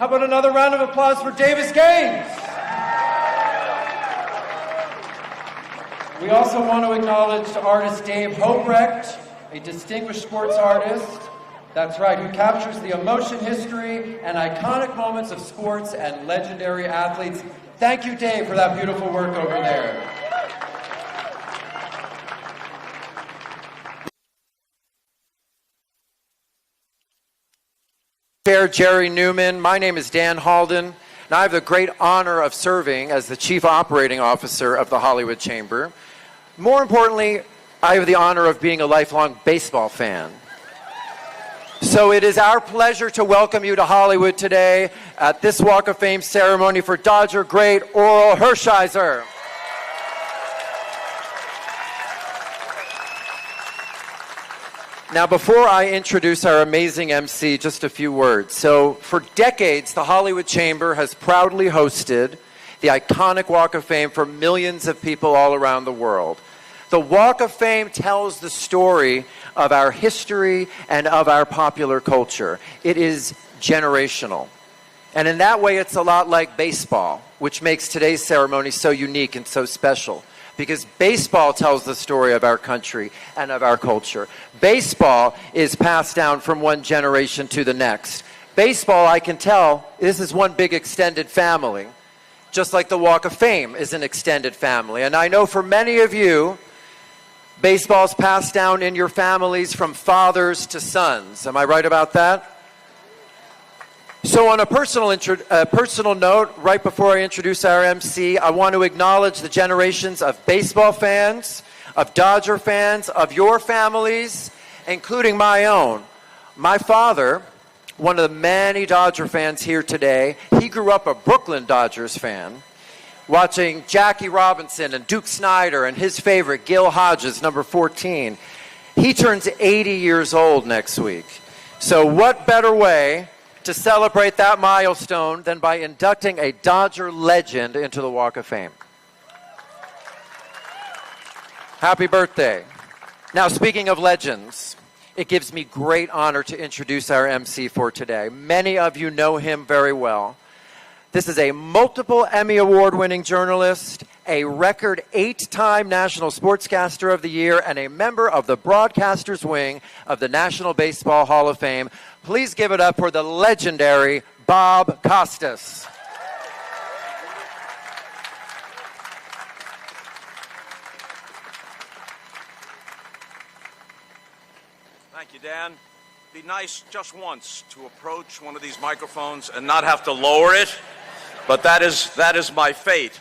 How about another round of applause for Davis Gaines? We also want to acknowledge artist Dave Hobrecht, a distinguished sports artist, that's right, who captures the emotion, history, and iconic moments of sports and legendary athletes. Thank you, Dave, for that beautiful work over there. Chair Jerry Newman, my name is Dan Halden, and I have the great honor of serving as the Chief Operating Officer of the Hollywood Chamber. More importantly, I have the honor of being a lifelong baseball fan. So it is our pleasure to welcome you to Hollywood today at this Walk of Fame ceremony for Dodger great Orel Hershiser. Now, before I introduce our amazing MC, just a few words. So, for decades, the Hollywood Chamber has proudly hosted the iconic Walk of Fame for millions of people all around the world. The Walk of Fame tells the story of our history and of our popular culture. It is generational. And in that way, it's a lot like baseball, which makes today's ceremony so unique and so special. Because baseball tells the story of our country and of our culture. Baseball is passed down from one generation to the next. Baseball, I can tell, this is one big extended family, just like the Walk of Fame is an extended family. And I know for many of you, baseball's passed down in your families from fathers to sons. Am I right about that? So on a personal note, right before I introduce our MC, I want to acknowledge the generations of baseball fans, of Dodger fans, of your families, including my own. My father, one of the many Dodger fans here today, he grew up a Brooklyn Dodgers fan, watching Jackie Robinson and Duke Snider and his favorite, Gil Hodges, number 14. He turns 80 years old next week. So what better way to celebrate that milestone than by inducting a Dodger legend into the Walk of Fame. Happy birthday. Now, speaking of legends, it gives me great honor to introduce our MC for today. Many of you know him very well. This is a multiple Emmy Award-winning journalist, a record 8-time National Sportscaster of the Year, and a member of the Broadcasters Wing of the National Baseball Hall of Fame. Please give it up for the legendary Bob Costas. Thank you, Dan. Be nice just once to approach one of these microphones and not have to lower it, but that is my fate.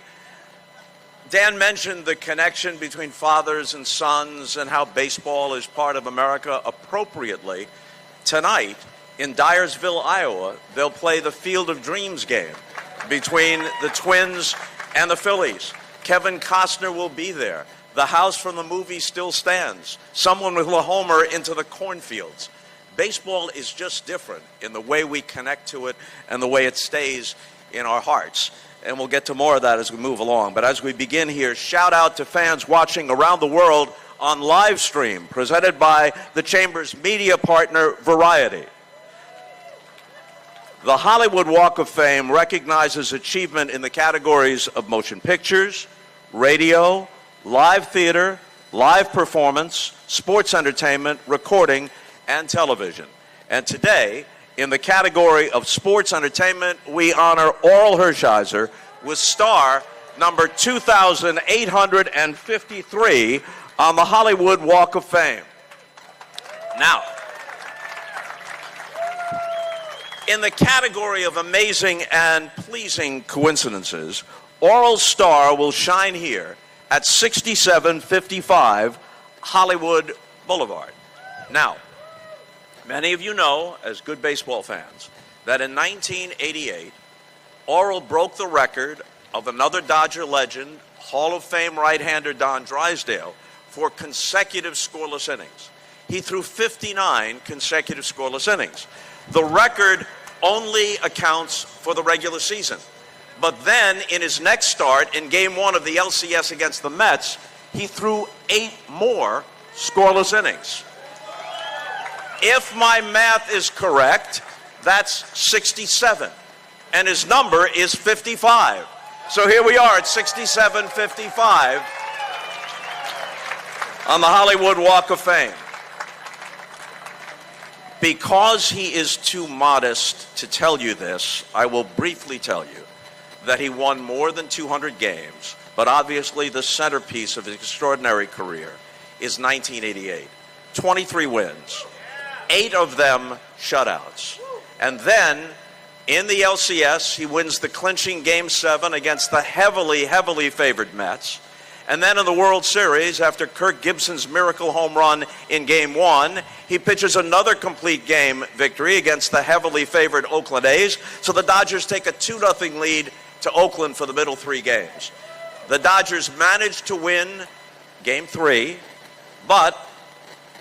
Dan mentioned the connection between fathers and sons and how baseball is part of America appropriately. Tonight, in Dyersville, Iowa, they'll play the Field of Dreams game between the Twins and the Phillies. Kevin Costner will be there. The house from the movie still stands. Someone will homer into the cornfields. Baseball is just different in the way we connect to it and the way it stays in our hearts. And we'll get to more of that as we move along. But as we begin here, shout out to fans watching around the world on live stream, presented by the Chamber's media partner, Variety. The Hollywood Walk of Fame recognizes achievement in the categories of motion pictures, radio, live theater, live performance, sports entertainment, recording, and television. And today, in the category of sports entertainment, we honor Orel Hershiser with star number 2,853 on the Hollywood Walk of Fame. Now, in the category of amazing and pleasing coincidences, Orel's star will shine here at 6755 Hollywood Boulevard. Now, many of you know, as good baseball fans, that in 1988, Orel broke the record of another Dodger legend, Hall of Fame right-hander Don Drysdale, for consecutive scoreless innings. He threw 59 consecutive scoreless innings. The record only accounts for the regular season. But then, in his next start, in Game 1 of the LCS against the Mets, he threw 8 more scoreless innings. If my math is correct, that's 67. and his number is 55. So here we are at 67-55 on the Hollywood Walk of Fame. Because he is too modest to tell you this, I will briefly tell you that he won more than 200 games, but obviously the centerpiece of his extraordinary career is 1988. 23 wins, 8 of them shutouts. And then in the LCS, he wins the clinching Game 7 against the heavily, heavily favored Mets. And then in the World Series, after Kirk Gibson's miracle home run in Game 1, he pitches another complete game victory against the heavily favored Oakland A's. So the Dodgers take a 2-0 lead to Oakland for the middle 3 games. The Dodgers managed to win Game 3, but,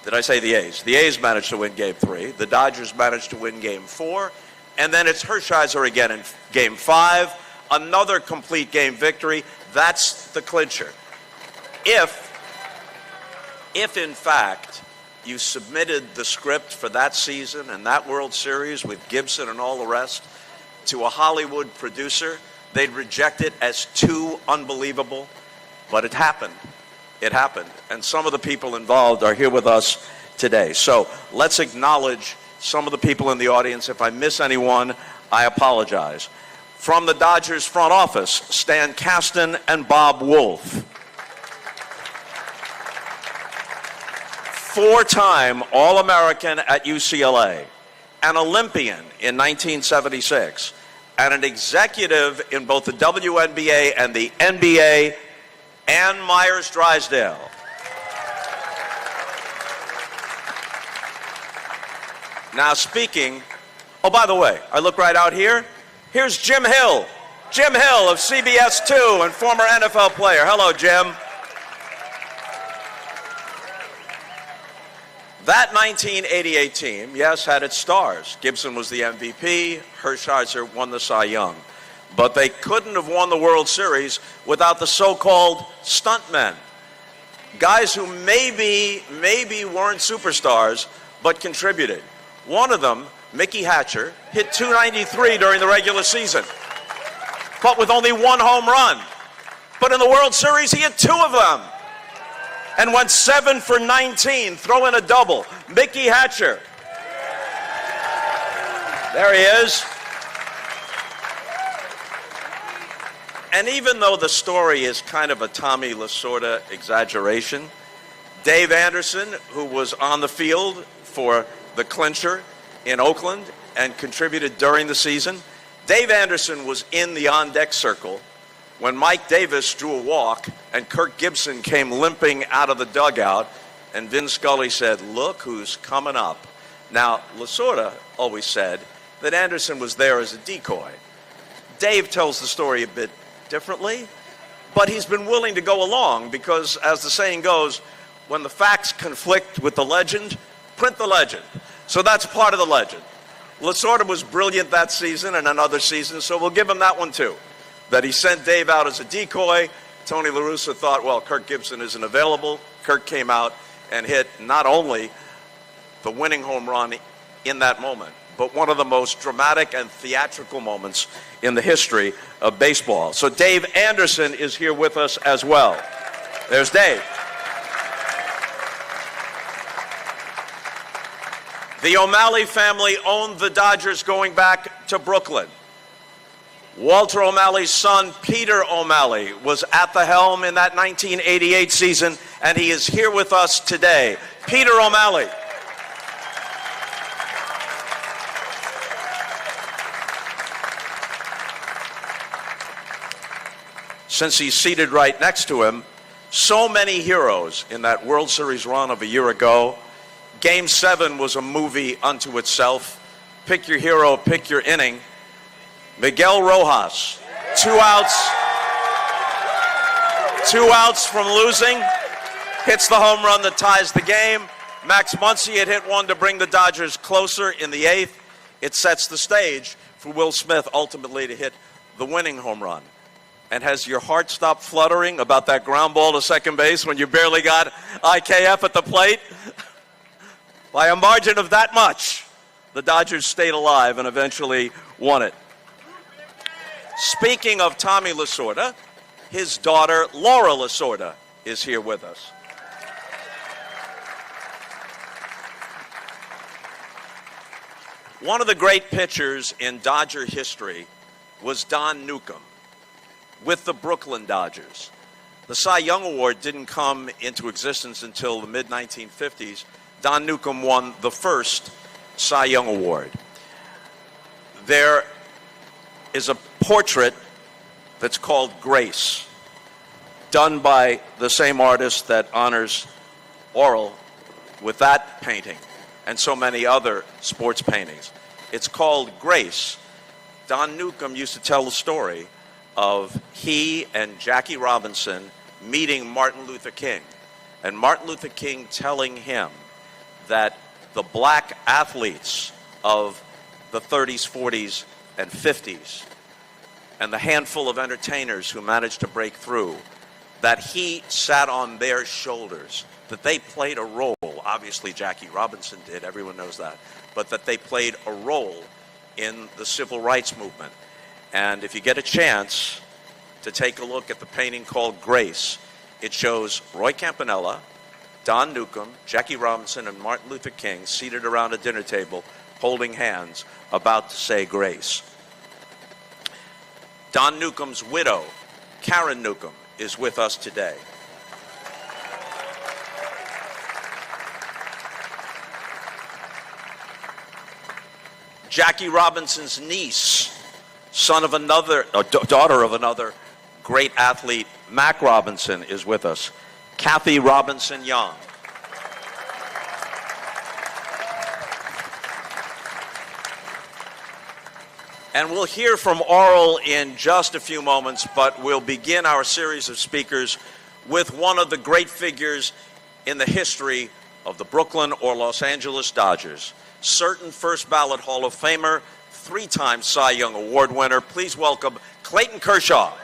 did I say the A's? The A's managed to win Game 3. The Dodgers managed to win Game 4. And then it's Hershiser again in Game 5. Another complete game victory. That's the clincher. If in fact you submitted the script for that season and that World Series with Gibson and all the rest to a Hollywood producer, they'd reject it as too unbelievable. But it happened. It happened. And some of the people involved are here with us today. So let's acknowledge some of the people in the audience. If I miss anyone, I apologize. From the Dodgers front office, Stan Kasten and Bob Wolf. 4-time All-American at UCLA, an Olympian in 1976, and an executive in both the WNBA and the NBA, Ann Myers Drysdale. Now speaking, oh, by the way, I look right out here. Here's Jim Hill. Jim Hill of CBS 2 and former NFL player. Hello, Jim. That 1988 team, yes, had its stars. Gibson was the MVP. Hershiser won the Cy Young. But they couldn't have won the World Series without the so-called stuntmen. Guys who maybe weren't superstars, but contributed. One of them, Mickey Hatcher, hit .293 during the regular season, but with only 1 home run. But in the World Series, he hit 2 of them and went 7 for 19, throw in a double. Mickey Hatcher. There he is. And even though the story is kind of a Tommy Lasorda exaggeration, Dave Anderson, who was on the field for the clincher in Oakland and contributed during the season, Dave Anderson was in the on-deck circle when Mike Davis drew a walk and Kirk Gibson came limping out of the dugout, and Vin Scully said, "Look who's coming up." Now, Lasorda always said that Anderson was there as a decoy. Dave tells the story a bit differently, but he's been willing to go along because, as the saying goes, when the facts conflict with the legend, print the legend. So that's part of the legend. Lasorda was brilliant that season and another season, so we'll give him that one too. That he sent Dave out as a decoy. Tony La Russa thought, well, Kirk Gibson isn't available. Kirk came out and hit not only the winning home run in that moment, but one of the most dramatic and theatrical moments in the history of baseball. So Dave Anderson is here with us as well. There's Dave. The O'Malley family owned the Dodgers going back to Brooklyn. Walter O'Malley's son, Peter O'Malley, was at the helm in that 1988 season, and he is here with us today. Peter O'Malley. Since he's seated right next to him, so many heroes in that World Series run of a year ago. Game 7 was a movie unto itself. Pick your hero, pick your inning. Miguel Rojas, 2 outs. 2 outs from losing. Hits the home run that ties the game. Max Muncy had hit one to bring the Dodgers closer in the 8th. It sets the stage for Will Smith ultimately to hit the winning home run. And has your heart stopped fluttering about that ground ball to second base when you barely got IKF at the plate? By a margin of that much, the Dodgers stayed alive and eventually won it. Speaking of Tommy Lasorda, his daughter Laura Lasorda is here with us. One of the great pitchers in Dodger history was Don Newcombe with the Brooklyn Dodgers. The Cy Young Award didn't come into existence until the mid-1950s. Don Newcombe won the first Cy Young Award. There is a portrait that's called Grace, done by the same artist that honors Orel with that painting and so many other sports paintings. It's called Grace. Don Newcombe used to tell the story of he and Jackie Robinson meeting Martin Luther King, and Martin Luther King telling him that the black athletes of the 30s, 40s, and 50s, and the handful of entertainers who managed to break through, that he sat on their shoulders, that they played a role. Obviously, Jackie Robinson did, everyone knows that, but that they played a role in the civil rights movement. And if you get a chance to take a look at the painting called Grace, it shows Roy Campanella, Don Newcombe, Jackie Robinson, and Martin Luther King seated around a dinner table, holding hands, about to say grace. Don Newcombe's widow, Karen Newcombe, is with us today. Jackie Robinson's niece, daughter of another great athlete, Mac Robinson, is with us. Kathy Robinson Young. And we'll hear from Orel in just a few moments, but we'll begin our series of speakers with one of the great figures in the history of the Brooklyn or Los Angeles Dodgers, certain first ballot Hall of Famer, three-time Cy Young Award winner. Please welcome Clayton Kershaw.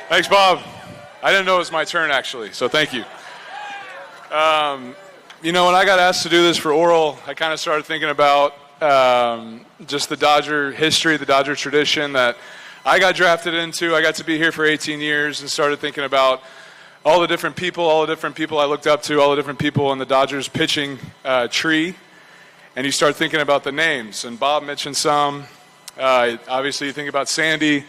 Thanks, Bob. I didn't know it was my turn, actually, so thank you. You know, when I got asked to do this for Orel, I kind of started thinking about just the Dodger history, the Dodger tradition that I got drafted into. I got to be here for 18 years and started thinking about all the different people I looked up to, all the different people in the Dodgers pitching tree. And you start thinking about the names. And Bob mentioned some. Obviously, you think about Sandy.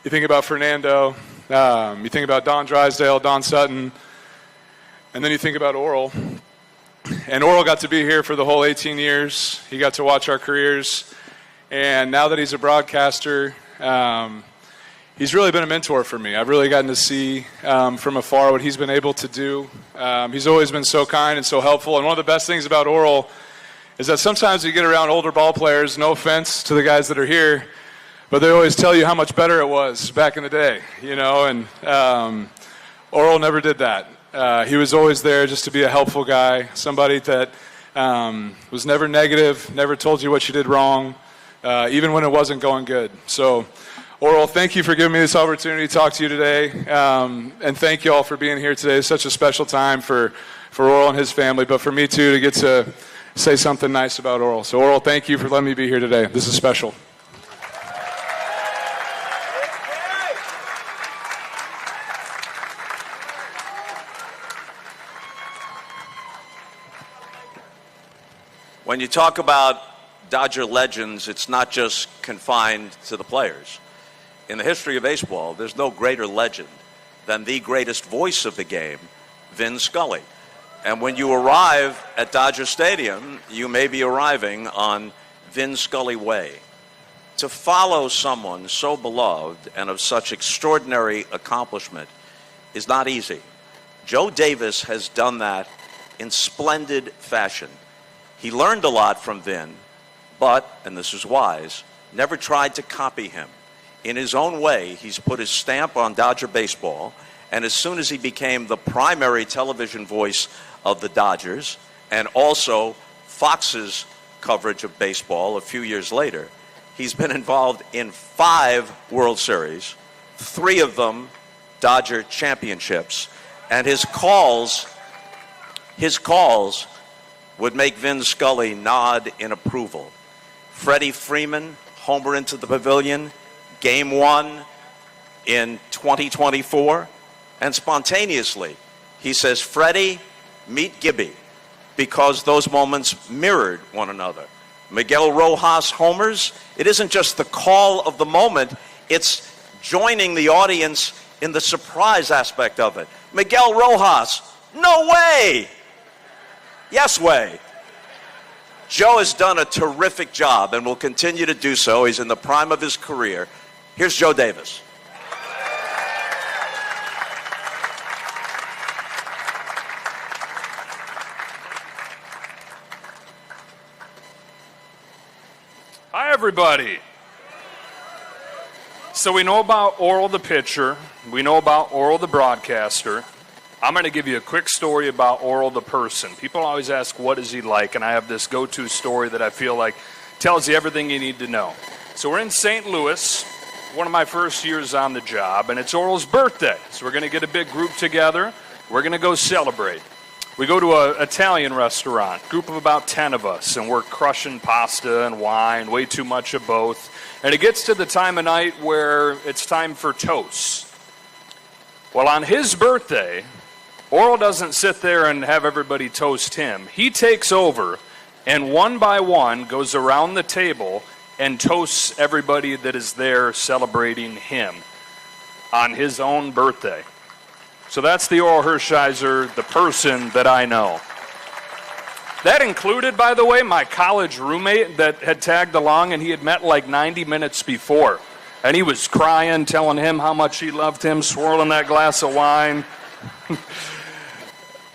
You think about Fernando. You think about Don Drysdale, Don Sutton. And then you think about Orel. And Orel got to be here for the whole 18 years. He got to watch our careers. And now that he's a broadcaster, he's really been a mentor for me. I've really gotten to see from afar what he's been able to do. He's always been so kind and so helpful. And one of the best things about Orel is that sometimes you get around older ball players, no offense to the guys that are here, but they always tell you how much better it was back in the day, you know, and Orel never did that. He was always there just to be a helpful guy, somebody that was never negative, never told you what you did wrong, even when it wasn't going good. So, Orel, thank you for giving me this opportunity to talk to you today, and thank you all for being here today. It's such a special time for Orel and his family, but for me too to get to say something nice about Orel. So, Orel, thank you for letting me be here today. This is special. When you talk about Dodger legends, it's not just confined to the players. In the history of baseball, there's no greater legend than the greatest voice of the game, Vin Scully. And when you arrive at Dodger Stadium, you may be arriving on Vin Scully Way. To follow someone so beloved and of such extraordinary accomplishment is not easy. Joe Davis has done that in splendid fashion. He learned a lot from Vin, but, and this is wise, never tried to copy him. In his own way, he's put his stamp on Dodger baseball, and as soon as he became the primary television voice of the Dodgers, and also Fox's coverage of baseball a few years later, he's been involved in 5 World Series, 3 of them Dodger championships. And his calls would make Vin Scully nod in approval. Freddie Freeman, homer into the pavilion, game 1 in 2024. And spontaneously, he says, Freddie, meet Gibby, because those moments mirrored one another. Miguel Rojas homers. It isn't just the call of the moment, it's joining the audience in the surprise aspect of it. Miguel Rojas, no way! Yes way. Joe has done a terrific job and will continue to do so. He's in the prime of his career. Here's Joe Davis. Hi, everybody. So we know about Orel the pitcher. We know about Orel the broadcaster. I'm going to give you a quick story about Orel the person. People always ask, what is he like? And I have this go-to story that I feel like tells you everything you need to know. So we're in St. Louis, one of my first years on the job, and it's Orel's birthday. So we're going to get a big group together. We're going to go celebrate. We go to an Italian restaurant, group of about 10 of us, and we're crushing pasta and wine, way too much of both. And it gets to the time of night where it's time for toasts. Well, on his birthday, Orel doesn't sit there and have everybody toast him. He takes over and one by one goes around the table and toasts everybody that is there celebrating him on his own birthday. So that's the Orel Hershiser, the person that I know. That included, by the way, my college roommate that had tagged along, and he had met like 90 minutes before. And he was crying, telling him how much he loved him, swirling that glass of wine.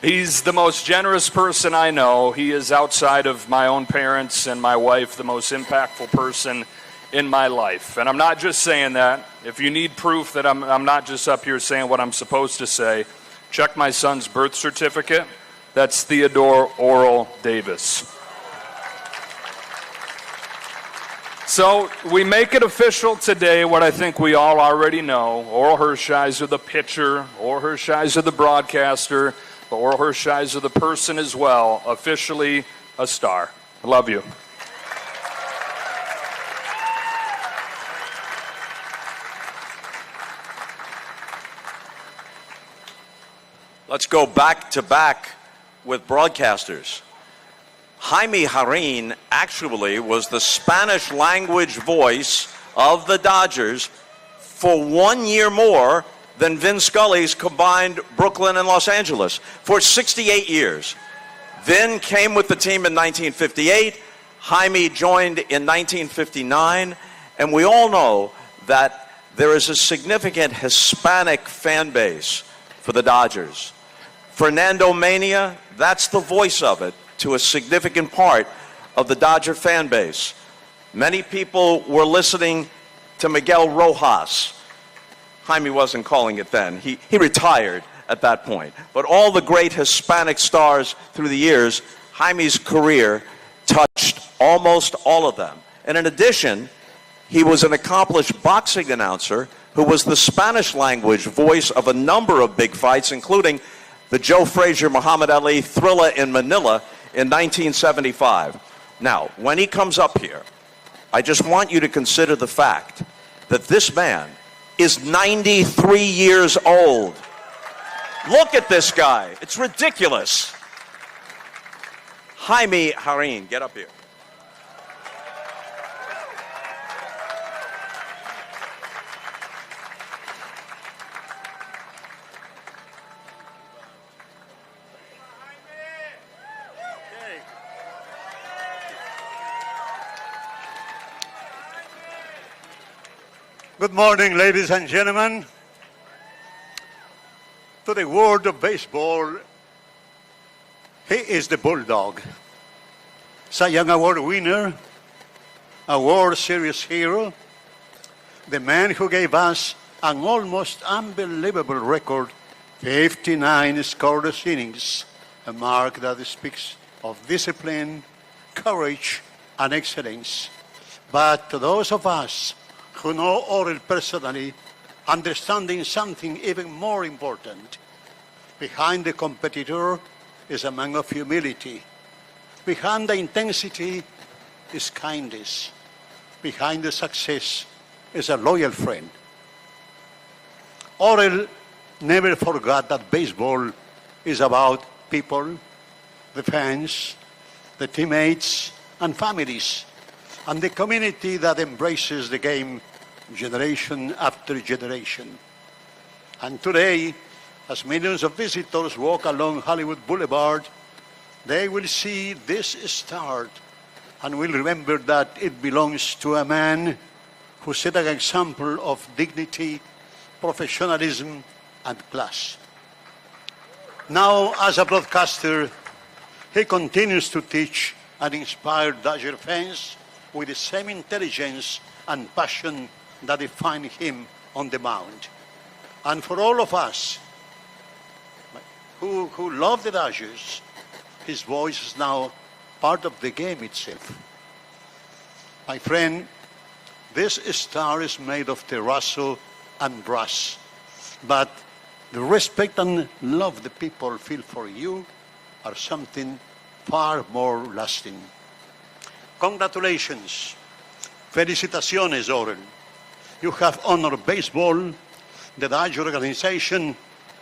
He's the most generous person I know. He is, outside of my own parents and my wife, the most impactful person in my life. And I'm not just saying that. If you need proof that I'm not just up here saying what I'm supposed to say, check my son's birth certificate. That's Theodore Orel Davis. So we make it official today, what I think we all already know. Orel Hershiser, the pitcher, Orel Hershiser, the broadcaster, but Orel Hershiser, the person as well, officially a star. I love you. Let's go back to back with broadcasters. Jaime Jarrin actually was the Spanish language voice of the Dodgers for 1 year more than Vin Scully's combined Brooklyn and Los Angeles, for 68 years. Vin came with the team in 1958. Jaime joined in 1959. And we all know that there is a significant Hispanic fan base for the Dodgers. Fernando Mania, that's the voice of it to a significant part of the Dodger fan base. Many people were listening to Miguel Rojas. Jaime wasn't calling it then. He retired at that point. But all the great Hispanic stars through the years, Jaime's career touched almost all of them. And in addition, he was an accomplished boxing announcer who was the Spanish language voice of a number of big fights, including the Joe Frazier-Muhammad Ali Thrilla in Manila in 1975. Now, when he comes up here, I just want you to consider the fact that this man is 93 years old. Look at this guy. It's ridiculous. Jaime Jarrin, get up here. Good morning, ladies and gentlemen. To the world of baseball, he is the Bulldog. Cy Young Award winner, a World Series hero, the man who gave us an almost unbelievable record, 59 scoreless innings, a mark that speaks of discipline, courage, and excellence. But to those of us who know Orel personally, understanding something even more important. Behind the competitor is a man of humility. Behind the intensity is kindness. Behind the success is a loyal friend. Orel never forgot that baseball is about people, the fans, the teammates, and families, and the community that embraces the game generation after generation. And today, as millions of visitors walk along Hollywood Boulevard, they will see this star and will remember that it belongs to a man who set an example of dignity, professionalism, and class. Now, as a broadcaster, he continues to teach and inspire Dodger fans with the same intelligence and passion that define him on the mound. And for all of us who love the Dodgers, his voice is now part of the game itself. My friend, this star is made of terrazzo and brass, but the respect and love the people feel for you are something far more lasting. Congratulations. Felicitaciones, Orel. You have honored baseball, the Dodger organization,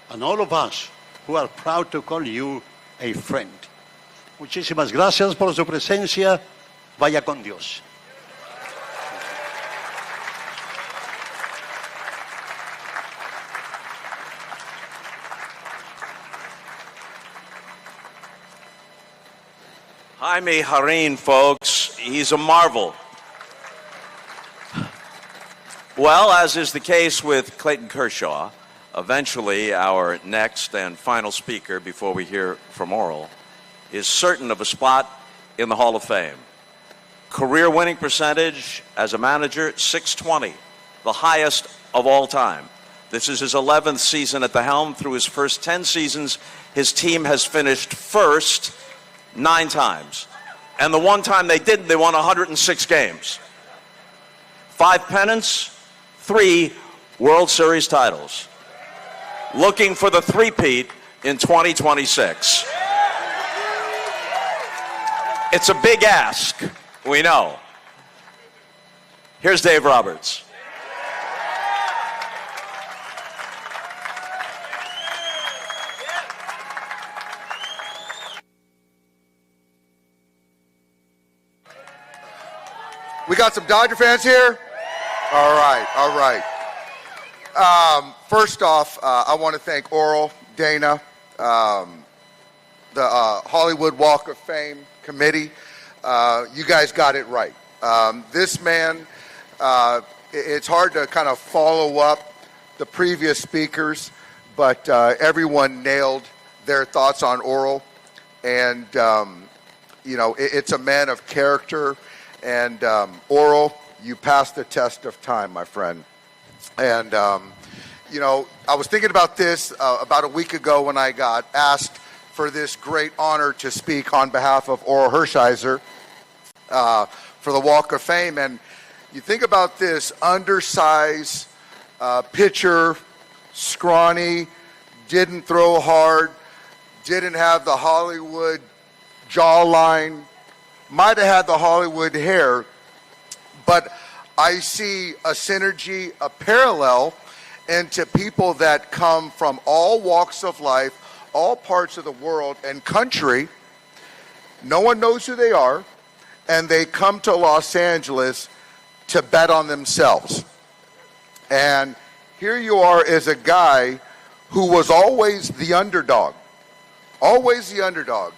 and all of us who are proud to call you a friend. Muchísimas gracias por su presencia. Vaya con Dios. Jaime Jarrin, folks, he's a marvel. Well, as is the case with Clayton Kershaw, eventually our next and final speaker before we hear from Orel is certain of a spot in the Hall of Fame. Career winning percentage as a manager, .620, the highest of all time. This is his 11th season at the helm. Through his first 10 seasons, his team has finished first 9 times. And the one time they didn't, they won 106 games. 5 pennants, 3 World Series titles. Looking for the three-peat in 2026. It's a big ask, we know. Here's Dave Roberts. We got some Dodger fans here? All right, all right. First off, I want to thank Orel, Dana, the Hollywood Walk of Fame committee. You guys got it right. This man, it's hard to kind of follow up the previous speakers, but everyone nailed their thoughts on Orel. And, you know, it's a man of character. And Orel, you passed the test of time, my friend. And, you know, I was thinking about this about a week ago when I got asked for this great honor to speak on behalf of Orel Hershiser for the Walk of Fame. And you think about this undersized pitcher, scrawny, didn't throw hard, didn't have the Hollywood jawline, might have had the Hollywood hair, but I see a synergy, a parallel into people that come from all walks of life, all parts of the world and country. No one knows who they are, and they come to Los Angeles to bet on themselves. And here you are as a guy who was always the underdog, always the underdog.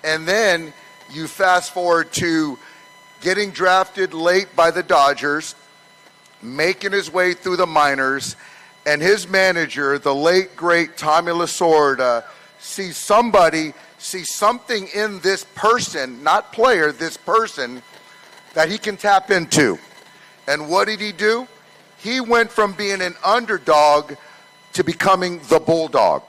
And then you fast forward to getting drafted late by the Dodgers, making his way through the minors, and his manager, the late, great Tommy Lasorda, sees something in this person, not player, this person, that he can tap into. And what did he do? He went from being an underdog to becoming the bulldog.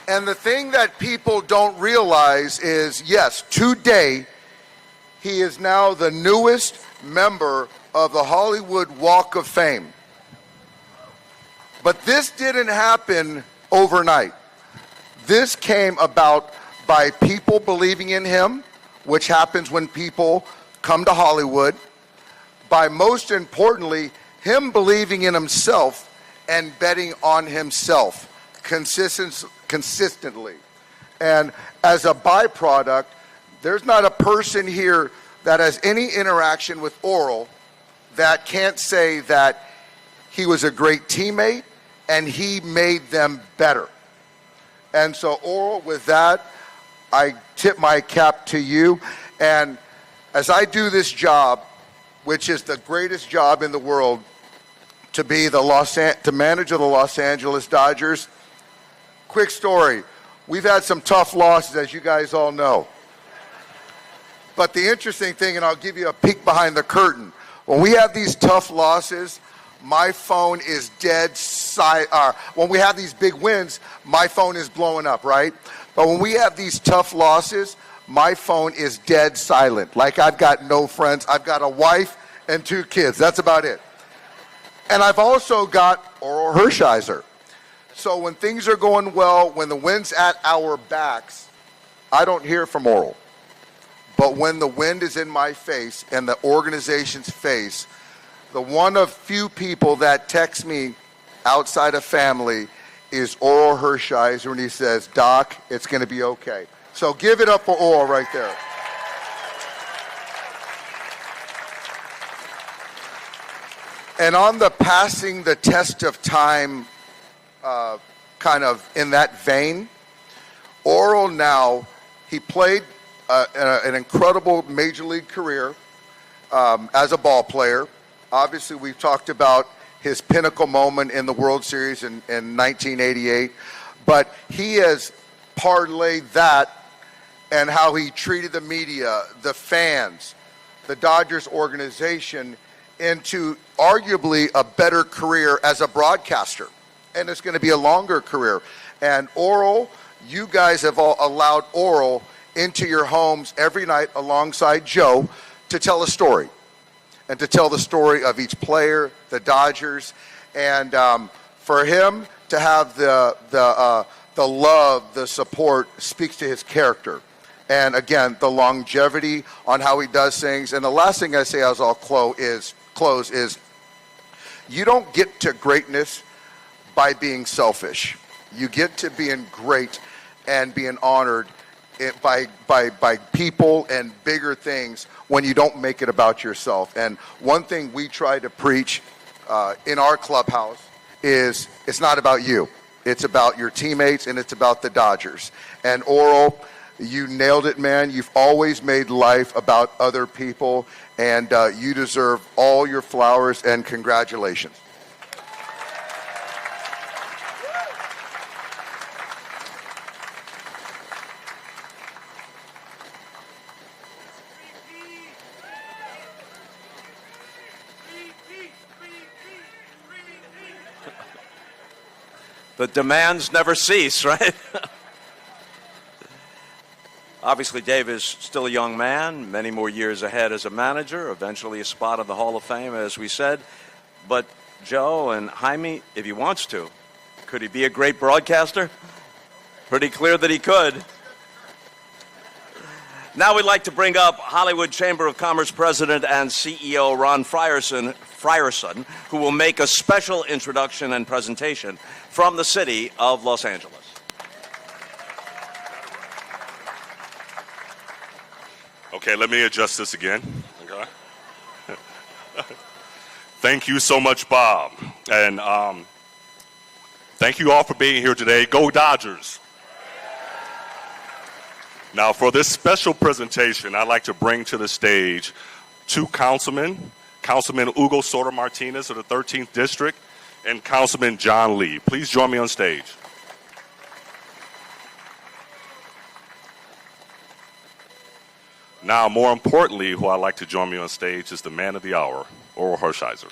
And the thing that people don't realize is, yes, today, he is now the newest member of the Hollywood Walk of Fame. But this didn't happen overnight. This came about by people believing in him, which happens when people come to Hollywood, by most importantly, him believing in himself and betting on himself consistently. And as a byproduct, there's not a person here that has any interaction with Orel that can't say that he was a great teammate and he made them better. And so, Orel, with that, I tip my cap to you. And as I do this job, which is the greatest job in the world, to be to manager the Los Angeles Dodgers, quick story. We've had some tough losses, as you guys all know. But the interesting thing, and I'll give you a peek behind the curtain, when we have these tough losses, my phone is dead silent. When we have these big wins, my phone is blowing up, right? But when we have these tough losses, my phone is dead silent. Like I've got no friends. I've got a wife and 2 kids. That's about it. And I've also got Orel Hershiser. So when things are going well, when the wind's at our backs, I don't hear from Orel. But when the wind is in my face and the organization's face, the one of few people that text me outside of family is Orel Hershiser, and he says, "Doc, it's going to be okay." So give it up for Orel right there. And on the passing the test of time, kind of in that vein, Orel now, he played an incredible major league career as a ball player. Obviously, we've talked about his pinnacle moment in the World Series in 1988, but he has parlayed that and how he treated the media, the fans, the Dodgers organization into arguably a better career as a broadcaster. And it's going to be a longer career. And Orel, you guys have all allowed Orel into your homes every night alongside Joe to tell a story. And to tell the story of each player, the Dodgers. And for him to have the love, the support, speaks to his character. And again, the longevity on how he does things. And the last thing I say as I'll close is you don't get to greatness by being selfish. You get to being great and being honored by people and bigger things when you don't make it about yourself. And one thing we try to preach in our clubhouse is it's not about you. It's about your teammates and it's about the Dodgers. And Orel, you nailed it, man. You've always made life about other people, and you deserve all your flowers and congratulations. The demands never cease, right? Obviously, Dave is still a young man, many more years ahead as a manager, eventually a spot in the Hall of Fame, as we said. But Joe and Jaime, if he wants to, could he be a great broadcaster? Pretty clear that he could. Now we'd like to bring up Hollywood Chamber of Commerce President and CEO Ron Frierson, who will make a special introduction and presentation from the city of Los Angeles. Okay, let me adjust this again. Okay. Thank you so much, Bob. And thank you all for being here today. Go Dodgers. Now, for this special presentation, I'd like to bring to the stage 2 councilmen, Councilman Hugo Soto Martinez of the 13th District and Councilman John Lee. Please join me on stage. Now, more importantly, who I'd like to join me on stage is the man of the hour, Orel Hershiser.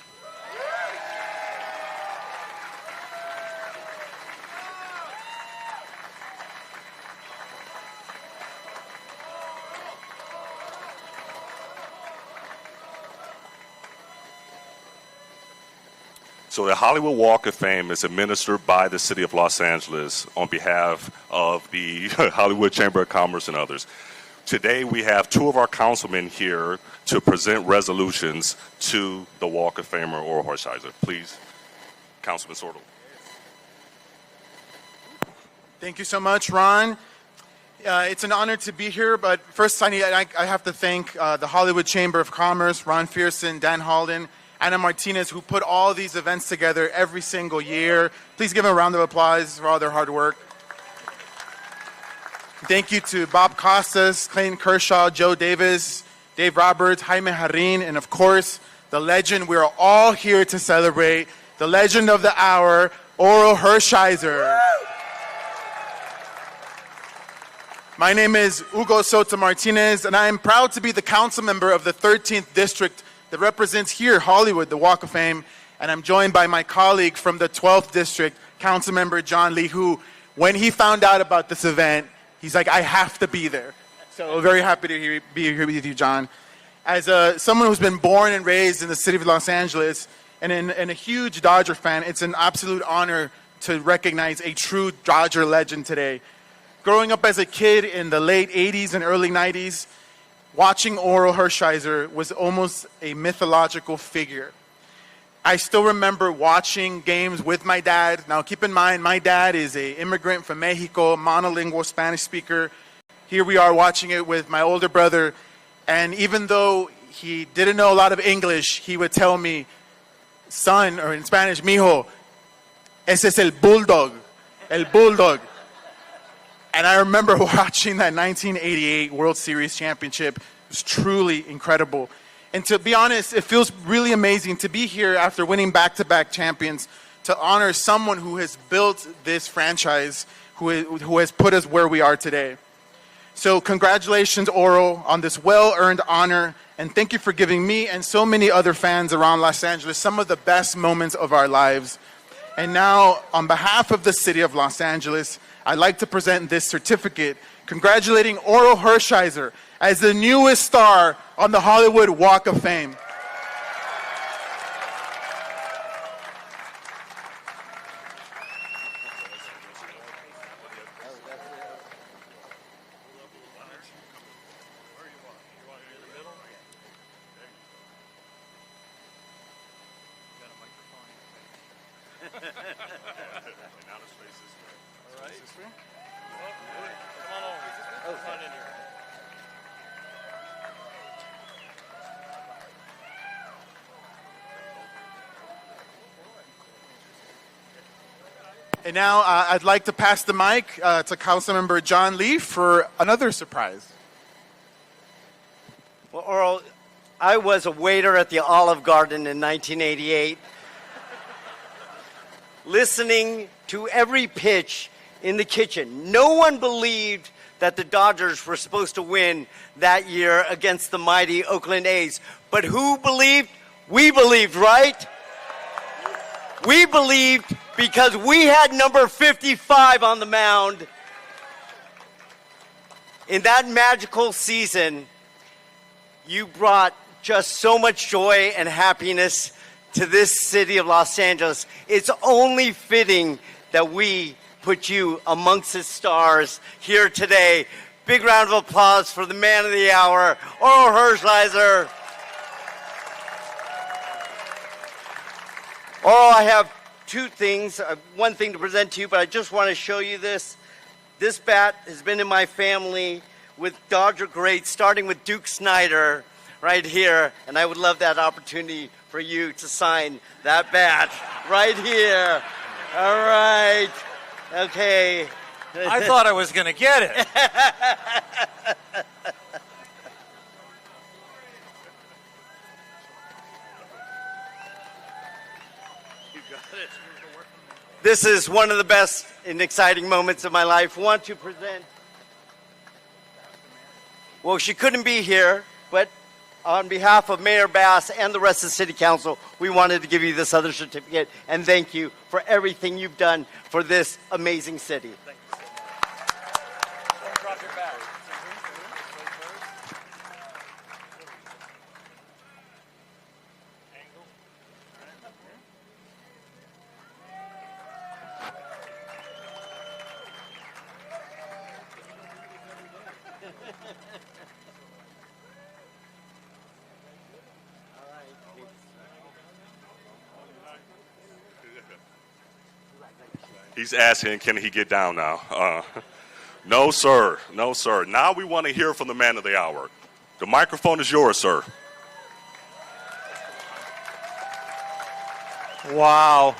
So the Hollywood Walk of Fame is administered by the City of Los Angeles on behalf of the Hollywood Chamber of Commerce and others. Today we have two of our councilmen here to present resolutions to the Walk of Famer Orel Hershiser. Please, Councilman Sordo. Thank you so much, Ron. It's an honor to be here, but first I have to thank the Hollywood Chamber of Commerce, Ron Fearson, Dan Halden, Anna Martinez, who put all these events together every single year. Please give them a round of applause for all their hard work. Thank you to Bob Costas, Clayton Kershaw, Joe Davis, Dave Roberts, Jaime Jarrin, and of course, the legend we are all here to celebrate, the legend of the hour, Orel Hershiser. My name is Hugo Soto Martinez, and I am proud to be the council member of the 13th District that represents here, Hollywood, the Walk of Fame, and I'm joined by my colleague from the 12th District, Councilmember John Lee, who, when he found out about this event, he's like, I have to be there. So very happy to be here with you, John. As someone who's been born and raised in the city of Los Angeles and a huge Dodger fan, it's an absolute honor to recognize a true Dodger legend today. Growing up as a kid in the late 80s and early 90s, watching Orel Hershiser was almost a mythological figure. I still remember watching games with my dad. Now keep in mind, my dad is an immigrant from Mexico, monolingual Spanish speaker. Here we are watching it with my older brother. And even though he didn't know a lot of English, he would tell me, son, or in Spanish, mijo, ese es el bulldog, el bulldog. And I remember watching that 1988 World Series championship. It was truly incredible. And to be honest, it feels really amazing to be here after winning back-to-back champions to honor someone who has built this franchise, who has put us where we are today. So congratulations, Orel, on this well-earned honor. And thank you for giving me and so many other fans around Los Angeles some of the best moments of our lives. And now, on behalf of the city of Los Angeles, I'd like to present this certificate congratulating Orel Hershiser as the newest star on the Hollywood Walk of Fame. And now I'd like to pass the mic to Councilmember John Lee for another surprise. Well, Orel, I was a waiter at the Olive Garden in 1988, listening to every pitch in the kitchen. No one believed that the Dodgers were supposed to win that year against the mighty Oakland A's. But who believed? We believed, right? We believed because we had number 55 on the mound. In that magical season, you brought just so much joy and happiness to this city of Los Angeles. It's only fitting that we put you amongst the stars here today. Big round of applause for the man of the hour, Orel Hershiser. Orel, I have two things, one thing to present to you, but I just want to show you this. This bat has been in my family with Dodger greats, starting with Duke Snider right here, and I would love that opportunity for you to sign that bat right here. All right. Okay. I thought I was going to get it. This is one of the best and exciting moments of my life. I want to present. Well, she couldn't be here, but on behalf of Mayor Bass and the rest of the City Council, we wanted to give you this other certificate and thank you for everything you've done for this amazing city. Thank you so much. Don't drop your bag. He's asking, can he get down now? No, sir. No, sir. Now we want to hear from the man of the hour. The microphone is yours, sir. Wow.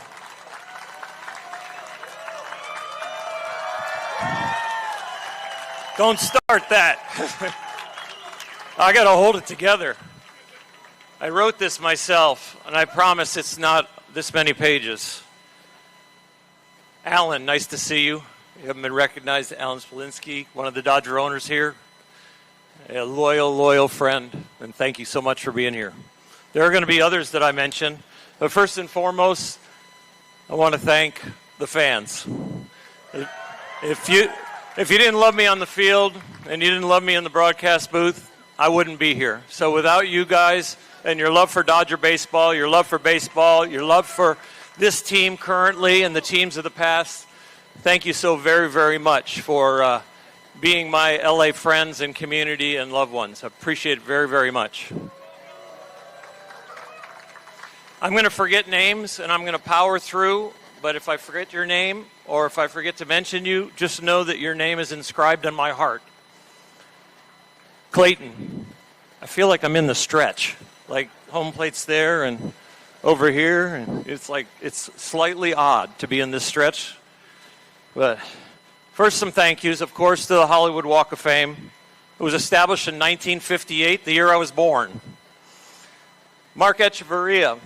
Don't start that. I got to hold it together. I wrote this myself, and I promise it's not this many pages. Alan, nice to see you. You haven't been recognized. Alan Spolinsky, one of the Dodger owners here. A loyal, loyal friend, and thank you so much for being here. There are going to be others that I mention, but first and foremost, I want to thank the fans. If you didn't love me on the field and you didn't love me in the broadcast booth, I wouldn't be here. So without you guys and your love for Dodger baseball, your love for this team currently and the teams of the past, thank you so very, very much for being my LA friends and community and loved ones. I appreciate it very, very much. I'm going to forget names and I'm going to power through, but if I forget your name or if I forget to mention you, just know that your name is inscribed in my heart. Clayton, I feel like I'm in the stretch, like home plate's there and over here, and it's slightly odd to be in this stretch. But first, some thank yous, of course, to the Hollywood Walk of Fame. It was established in 1958, the year I was born. Mark Echeverria,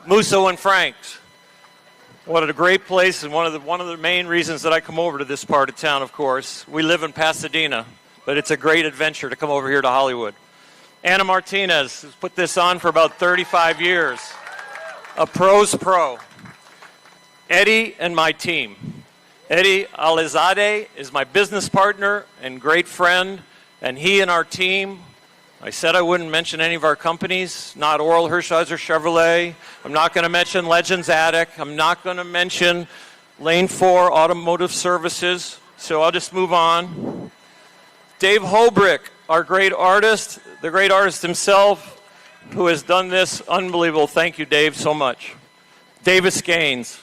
Musso and Franks. What a great place, and one of the main reasons that I come over to this part of town, of course. We live in Pasadena, but it's a great adventure to come over here to Hollywood. Anna Martinez has put this on for about 35 years. A pro's pro. Eddie and my team. Eddie Alizadeh is my business partner and great friend, and he and our team, I said I wouldn't mention any of our companies, not Orel Hershiser Chevrolet. I'm not going to mention Legends Attic. I'm not going to mention Lane 4 Automotive Services, so I'll just move on. Dave Holbrick, our great artist, the great artist himself, who has done this unbelievable. Thank you, Dave, so much. Davis Gaines.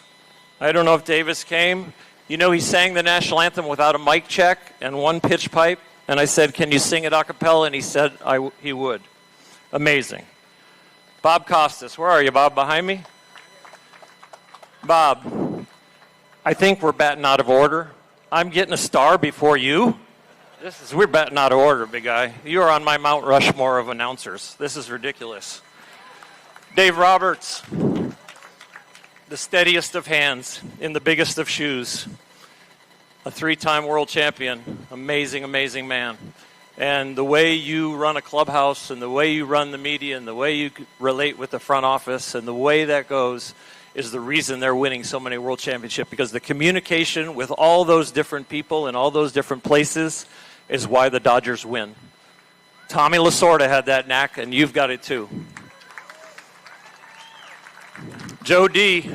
I don't know if Davis came. You know, he sang the national anthem without a mic check and one pitch pipe. And I said, can you sing it a cappella? And he said he would. Amazing. Bob Costas. Where are you, Bob? Behind me? Bob, I think we're batting out of order. I'm getting a star before you. We're batting out of order, big guy. You are on my Mount Rushmore of announcers. This is ridiculous. Dave Roberts, the steadiest of hands in the biggest of shoes. A three-time world champion, amazing, amazing man. And the way you run a clubhouse and the way you run the media and the way you relate with the front office and the way that goes is the reason they're winning so many world championships, because the communication with all those different people in all those different places is why the Dodgers win. Tommy Lasorda had that knack, and you've got it too. Joe D.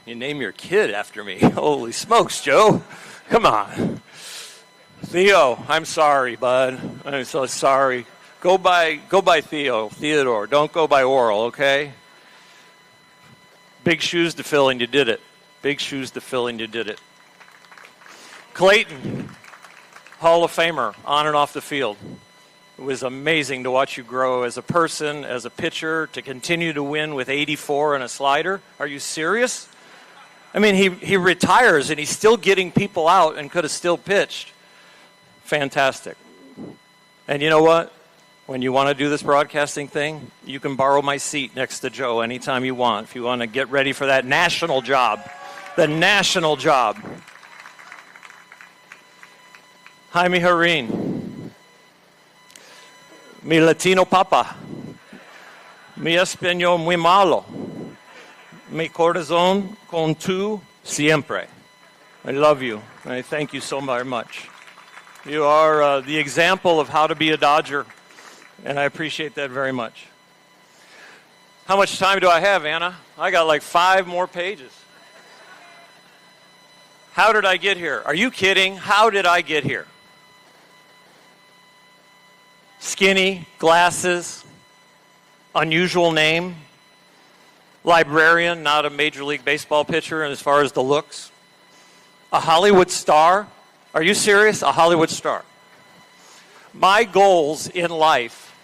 You name your kid after me. Holy smokes, Joe. Come on. Theo, I'm sorry, bud. I'm so sorry. Go by Theodore. Don't go by Orel, okay? Big shoes to fill, and you did it. Big shoes to fill, and you did it. Clayton, Hall of Famer, on and off the field. It was amazing to watch you grow as a person, as a pitcher, to continue to win with 84 and a slider. Are you serious? I mean, he retires and he's still getting people out and could have still pitched. Fantastic. And you know what? When you want to do this broadcasting thing, you can borrow my seat next to Joe anytime you want, if you want to get ready for that national job. The national job. Jaime Jarrin. Mi Latino papa. Mi español muy malo. Mi corazón con tu siempre. I love you, and I thank you so very much. You are the example of how to be a Dodger, and I appreciate that very much. How much time do I have, Anna? I got like 5 more pages. How did I get here? Are you kidding? How did I get here? Skinny, glasses, unusual name. librarian, not a Major League Baseball pitcher, and as far as the looks, a Hollywood star. Are you serious? A Hollywood star. My goals in life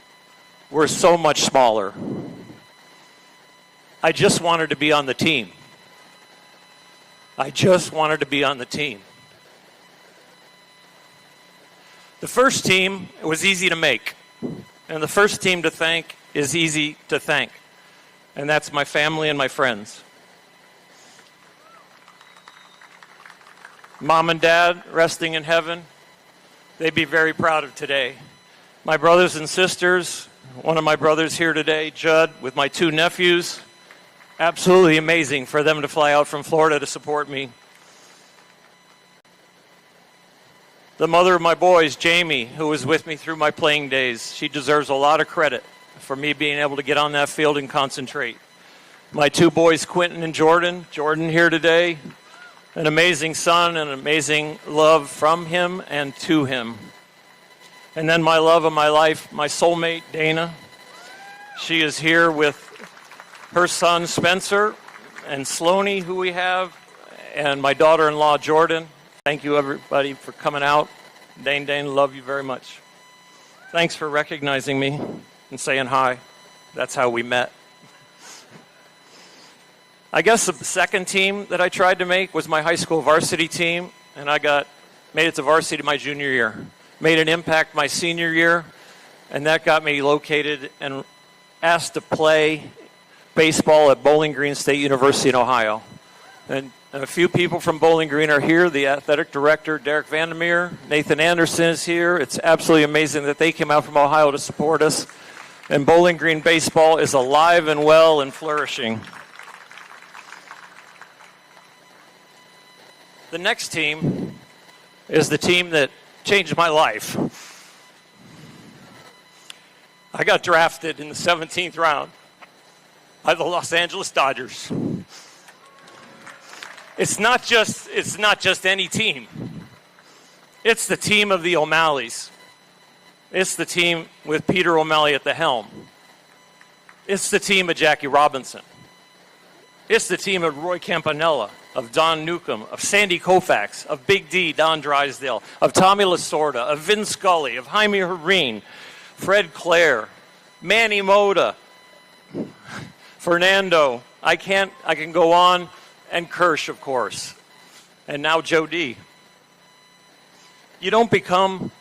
were so much smaller. I just wanted to be on the team. I just wanted to be on the team. The first team was easy to make, and the first team to thank is easy to thank, and that's my family and my friends. Mom and Dad, resting in heaven, they'd be very proud of today. My brothers and sisters, one of my brothers here today, Judd, with my 2 nephews, absolutely amazing for them to fly out from Florida to support me. The mother of my boys, Jaime, who was with me through my playing days, she deserves a lot of credit for me being able to get on that field and concentrate. My 2 boys, Quentin and Jordan here today, an amazing son and amazing love from him and to him. And then my love of my life, my soulmate, Dana. She is here with her son, Spencer, and Sloaney, who we have, and my daughter-in-law, Jordan. Thank you, everybody, for coming out. Dane, love you very much. Thanks for recognizing me and saying hi. That's how we met. I guess the second team that I tried to make was my high school varsity team, and I made it to varsity my junior year. Made an impact my senior year, and that got me located and asked to play baseball at Bowling Green State University in Ohio. And a few people from Bowling Green are here. The athletic director, Derek Vandermeer, Nathan Anderson is here. It's absolutely amazing that they came out from Ohio to support us. And Bowling Green baseball is alive and well and flourishing. The next team is the team that changed my life. I got drafted in the 17th round by the Los Angeles Dodgers. It's not just any team. It's the team of the O'Malleys. It's the team with Peter O'Malley at the helm. It's the team of Jackie Robinson. It's the team of Roy Campanella, of Don Newcomb, of Sandy Koufax, of Big D, Don Drysdale, of Tommy Lasorda, of Vin Scully, of Jaime Jarrin, Fred Clare, Manny Moda, Fernando. I can go on, and Kirsch, of course, and now Joe D. You don't become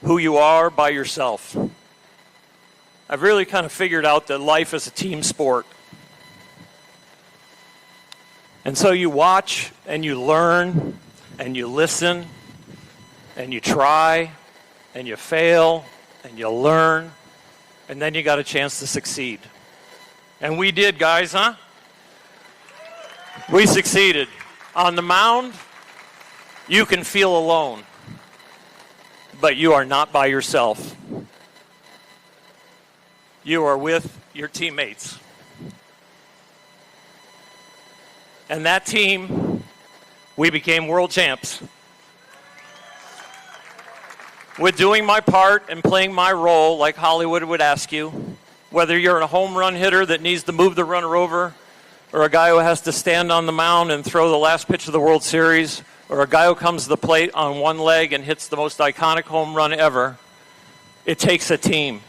who you are by yourself. I've really kind of figured out that life is a team sport. And so you watch and you learn and you listen and you try and you fail and you learn, and then you got a chance to succeed. And we did, guys, huh? We succeeded. On the mound, you can feel alone, but you are not by yourself. You are with your teammates. And that team, we became world champs. With doing my part and playing my role like Hollywood would ask you, whether you're a home run hitter that needs to move the runner over, or a guy who has to stand on the mound and throw the last pitch of the World Series, or a guy who comes to the plate on one leg and hits the most iconic home run ever, it takes a team.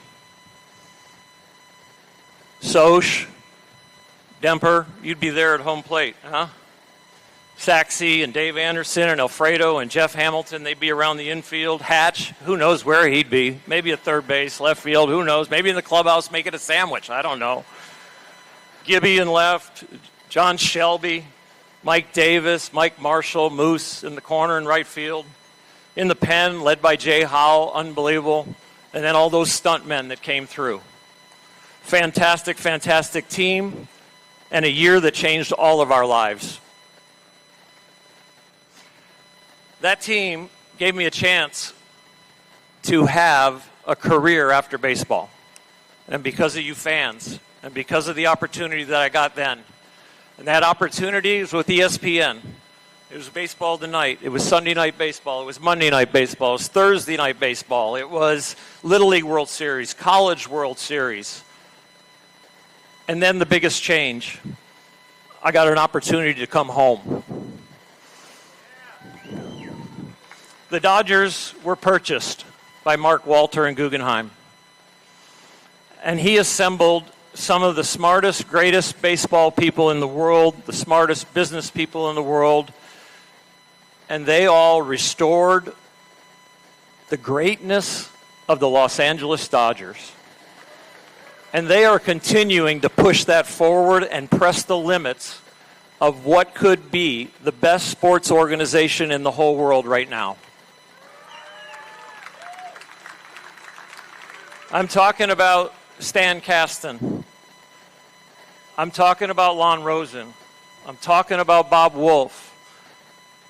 Soch, Demper, you'd be there at home plate, huh? Saxey and Dave Anderson and Alfredo and Jeff Hamilton, they'd be around the infield. Hatch, who knows where he'd be. Maybe at third base, left field, who knows. Maybe in the clubhouse making a sandwich, I don't know. Gibby in left, John Shelby, Mike Davis, Mike Marshall, Moose in the corner in right field. In the pen, led by Jay Howell, unbelievable. And then all those stunt men that came through. Fantastic, fantastic team, and a year that changed all of our lives. That team gave me a chance to have a career after baseball. And because of you fans, and because of the opportunity that I got then. And that opportunity was with ESPN. It was baseball tonight. It was Sunday night baseball. It was Monday night baseball. It was Thursday night baseball. It was Little League World Series, College World Series. And then the biggest change, I got an opportunity to come home. The Dodgers were purchased by Mark Walter and Guggenheim. And he assembled some of the smartest, greatest baseball people in the world, the smartest business people in the world, and they all restored the greatness of the Los Angeles Dodgers. And they are continuing to push that forward and press the limits of what could be the best sports organization in the whole world right now. I'm talking about Stan Kasten. I'm talking about Lon Rosen. I'm talking about Bob Wolf.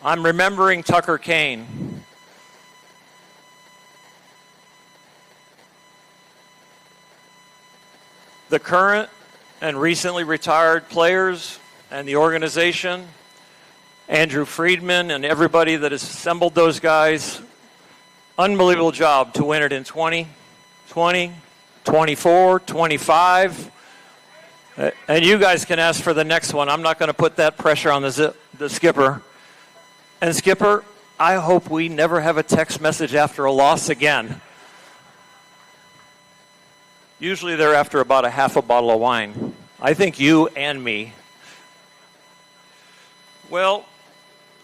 I'm remembering Tucker Kane. The current and recently retired players and the organization, Andrew Friedman and everybody that has assembled those guys, unbelievable job to win it in 20, 24, 25. And you guys can ask for the next one. I'm not going to put that pressure on the skipper. And skipper, I hope we never have a text message after a loss again. Usually they're after about a half a bottle of wine. I think you and me. Well,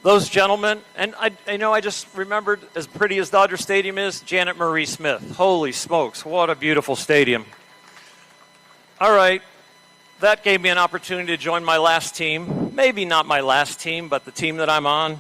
those gentlemen, and I just remembered, as pretty as Dodger Stadium is, Janet Marie Smith. Holy smokes, what a beautiful stadium. All right, that gave me an opportunity to join my last team. Maybe not my last team, but the team that I'm on,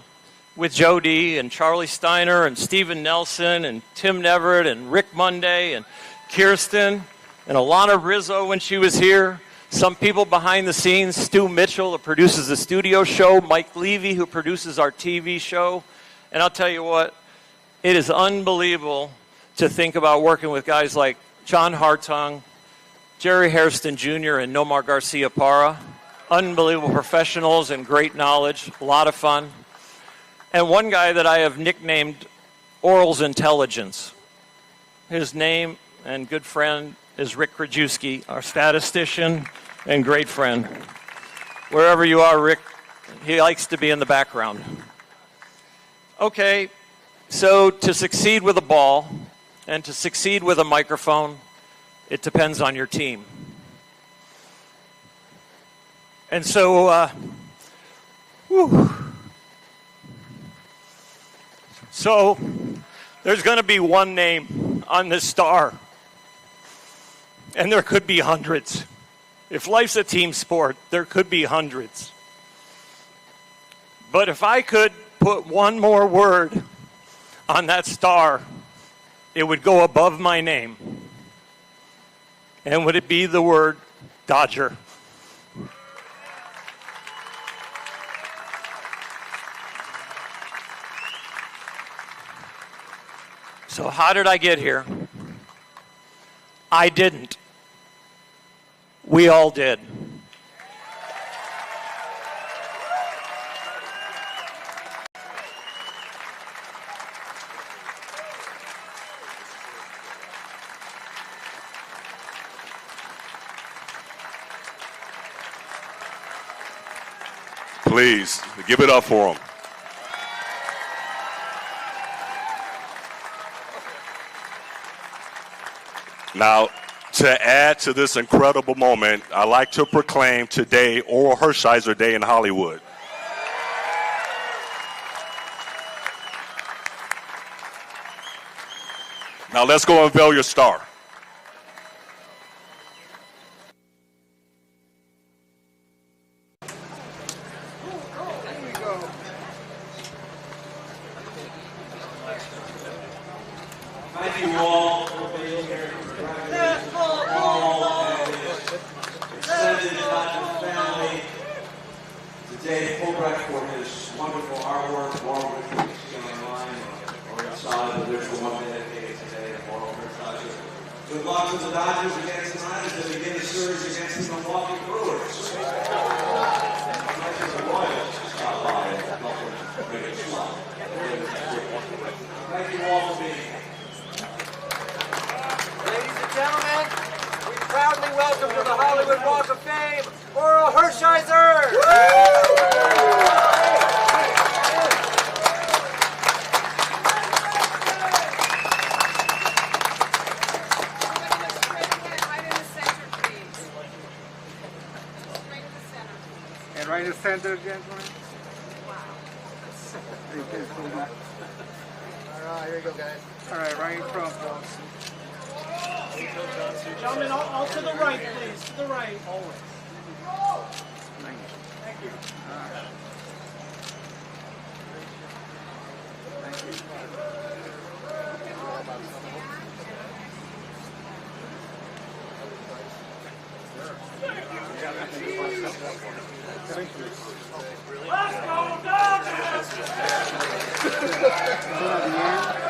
with Joe D. and Charlie Steiner and Steven Nelson and Tim Neverett and Rick Monday and Kirsten and Alana Rizzo when she was here. Some people behind the scenes, Stu Mitchell, who produces the studio show, Mike Levy, who produces our TV show. And I'll tell you what, it is unbelievable to think about working with guys like John Hartung, Jerry Hairston Jr., and Nomar Garcia Parra. Unbelievable professionals and great knowledge, a lot of fun. And one guy that I have nicknamed Orel's Intelligence. His name and good friend is Rick Krajewski, our statistician and great friend. Wherever you are, Rick, he likes to be in the background. Okay, so to succeed with a ball and to succeed with a microphone, it depends on your team. And so, so there's going to be one name on this star. And there could be hundreds. If life's a team sport, there could be hundreds. But if I could put one more word on that star, it would go above my name. And would it be the word Dodger? So how did I get here? I didn't. We all did. Please, give it up for him. Now, to add to this incredible moment, I'd like to proclaim today Orel Hershiser Day in Hollywood. Now let's go unveil your star. Thank you all for being here. Extended Dodger family. Today, Fulbright for his wonderful artwork, Orel Hershiser online or inside the virtual one dedicated today to Orel Hershiser. Good luck to the Dodgers against tonight as they begin the series against the Milwaukee Brewers. The Royals stop by and welcome British Club. Thank you all for being here. Ladies and gentlemen, we proudly welcome to the Hollywood Walk of Fame, Orel Hershiser. And right in the center, gentlemen. All right, here we go, guys. All right, right in front, folks. Gentlemen, all to the right, please. To the right. Always. Thank you. All right. Thank you. Let's go, Dodgers!